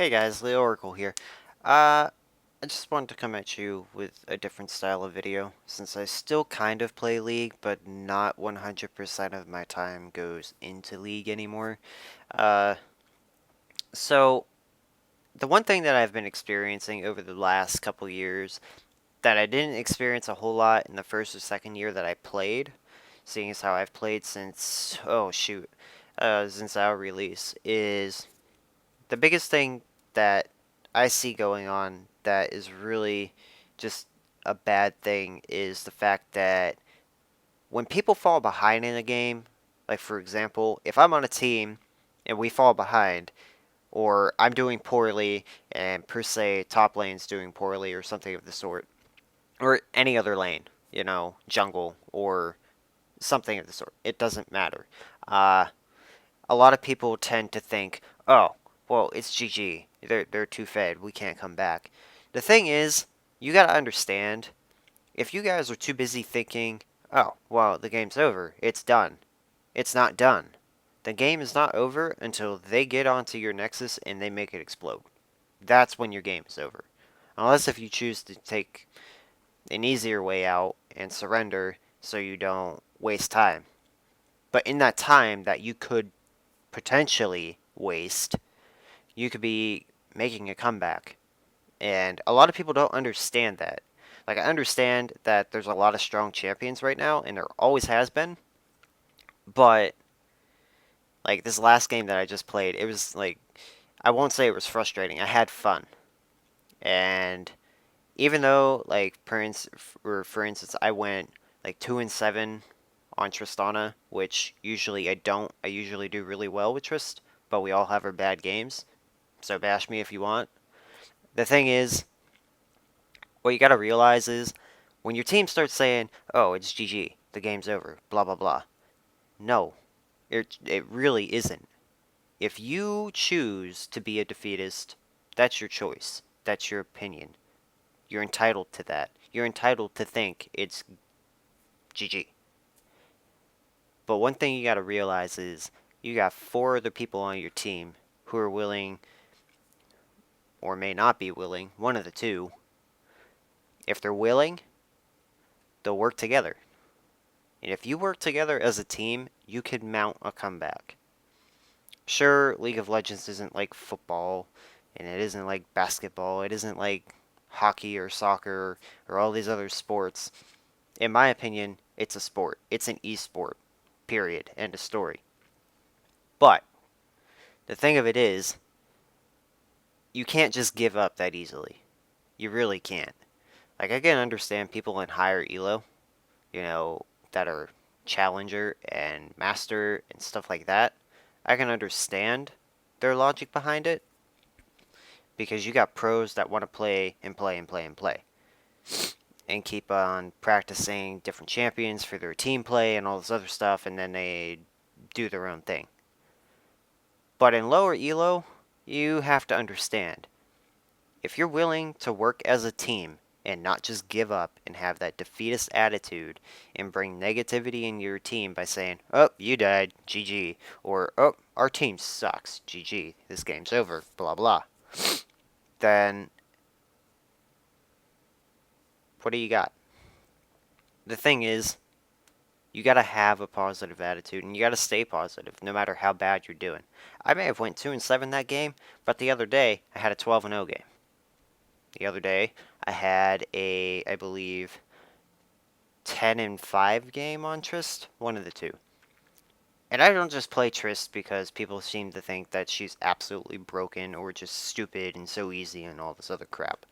Hey guys, Leo Oracle here. I just wanted to come at you with a different style of video, since I still kind of play League, but not 100% of my time goes into League anymore. Uh, so, the one thing that I've been experiencing over the last couple years that I didn't experience a whole lot in the first or second year that I played, seeing as how I've played since, since our release, is the biggest thing that I see going on that is really just a bad thing is the fact that when people fall behind in a game, like for example, if I'm on a team and we fall behind, or I'm doing poorly and per se top lane's doing poorly or something of the sort, or any other lane, jungle or something of the sort, it doesn't matter. Uh, a lot of people tend to think, oh, well, it's GG. They're too fed. We can't come back. The thing is, you gotta understand, if you guys are too busy thinking, oh, well, the game's over, it's done. It's not done. The game is not over until they get onto your Nexus and they make it explode. That's when your game is over. Unless if you choose to take an easier way out and surrender so you don't waste time. But in that time that you could potentially waste, you could be making a comeback. And a lot of people don't understand that. Like, I understand that there's a lot of strong champions right now, and there always has been. But, like, this last game that I just played, it was, like, I won't say it was frustrating. I had fun. And even though, like, for instance, I went, like, 2-7 on Tristana, which usually I don't. I usually do really well with Trist, but we all have our bad games. So bash me if you want. The thing is, what you gotta realize is, when your team starts saying, oh, it's GG, the game's over, blah, blah, blah. No, it really isn't. If you choose to be a defeatist, that's your choice. That's your opinion. You're entitled to that. You're entitled to think it's GG. But one thing you gotta realize is, you got 4 other people on your team who are willing, or may not be willing, one of the two. If they're willing, they'll work together. And if you work together as a team, you can mount a comeback. Sure, League of Legends isn't like football, and it isn't like basketball, it isn't like hockey or soccer or all these other sports. In my opinion, it's a sport. It's an esport. Period. End of story. But the thing of it is, you can't just give up that easily. You really can't. Like, I can understand people in higher elo, that are challenger and master and stuff like that. I can understand their logic behind it, because you got pros that want to play and play and play and play and keep on practicing different champions for their team play and all this other stuff, and then they do their own thing. But in lower elo, you have to understand, if you're willing to work as a team and not just give up and have that defeatist attitude and bring negativity in your team by saying, oh, you died, GG, or oh, our team sucks, GG, this game's over, blah blah, then what do you got? The thing is, you gotta have a positive attitude, and you gotta stay positive no matter how bad you're doing. I may have went 2-7 that game, but the other day I had a 12-0 game. The other day I had a, I believe, 10-5 game on Trist, one of the two. And I don't just play Trist because people seem to think that she's absolutely broken or just stupid and so easy and all this other crap.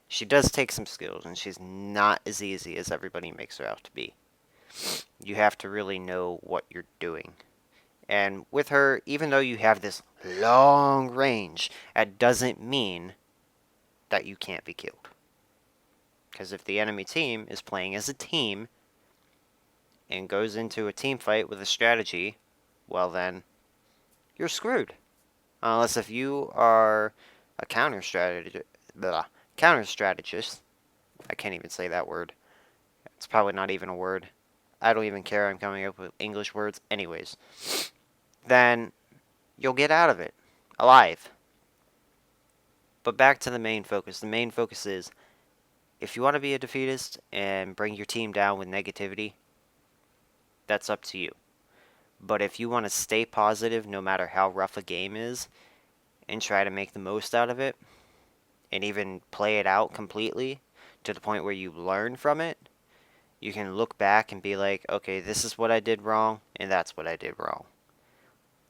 She does take some skills, and she's not as easy as everybody makes her out to be. You have to really know what you're doing. And with her, even though you have this long range, that doesn't mean that you can't be killed. Because if the enemy team is playing as a team and goes into a team fight with a strategy, well then, you're screwed. Unless if you are a counter strategist. I can't even say that word. It's probably not even a word. I don't even care. I'm coming up with English words. Anyways, then you'll get out of it alive. But back to the main focus. The main focus is, if you want to be a defeatist and bring your team down with negativity, that's up to you. But if you want to stay positive no matter how rough a game is, and try to make the most out of it, and even play it out completely to the point where you learn from it, you can look back and be like, okay, this is what I did wrong, and that's what I did wrong.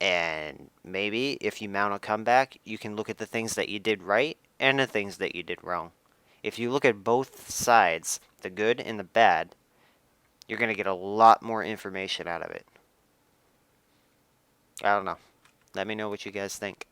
And maybe if you mount a comeback, you can look at the things that you did right and the things that you did wrong. If you look at both sides, the good and the bad, you're going to get a lot more information out of it. I don't know. Let me know what you guys think.